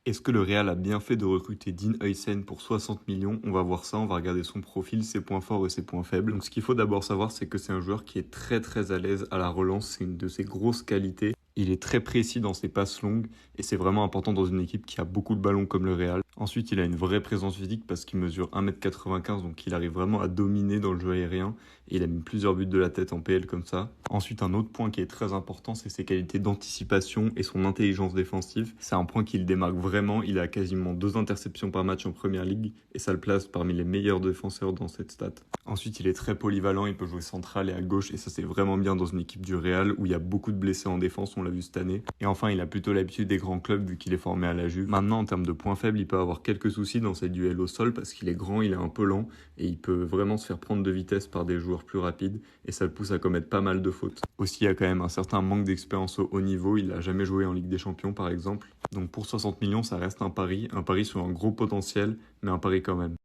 Est-ce que le Real a bien fait de recruter Dean Huijsen pour 60 millions? On va voir ça, on va regarder son profil, ses points forts et ses points faibles. Donc ce qu'il faut d'abord savoir, c'est que c'est un joueur qui est très à l'aise à la relance, c'est une de ses grosses qualités. Il est très précis dans ses passes longues et c'est vraiment important dans une équipe qui a beaucoup de ballons comme le Real. Ensuite, il a une vraie présence physique parce qu'il mesure 1,95 m, donc il arrive vraiment à dominer dans le jeu aérien et il a mis plusieurs buts de la tête en PL comme ça. Ensuite, un autre point qui est très important, c'est ses qualités d'anticipation et son intelligence défensive. C'est un point qui le démarque vraiment. Il a quasiment 2 interceptions par match en première ligue et ça le place parmi les meilleurs défenseurs dans cette stat. Ensuite, il est très polyvalent, il peut jouer central et à gauche et ça c'est vraiment bien dans une équipe du Real où il y a beaucoup de blessés en défense, on l'a vu cette année. Et enfin, il a plutôt l'habitude des grands clubs vu qu'il est formé à la Juve. Maintenant, en termes de points faibles, il peut avoir quelques soucis dans ses duels au sol parce qu'il est grand, il est un peu lent et il peut vraiment se faire prendre de vitesse par des joueurs plus rapides et ça le pousse à commettre pas mal de fautes. Aussi, il y a quand même un certain manque d'expérience au haut niveau, il n'a jamais joué en Ligue des Champions par exemple. Donc pour 60 millions, ça reste un pari sur un gros potentiel, mais un pari quand même.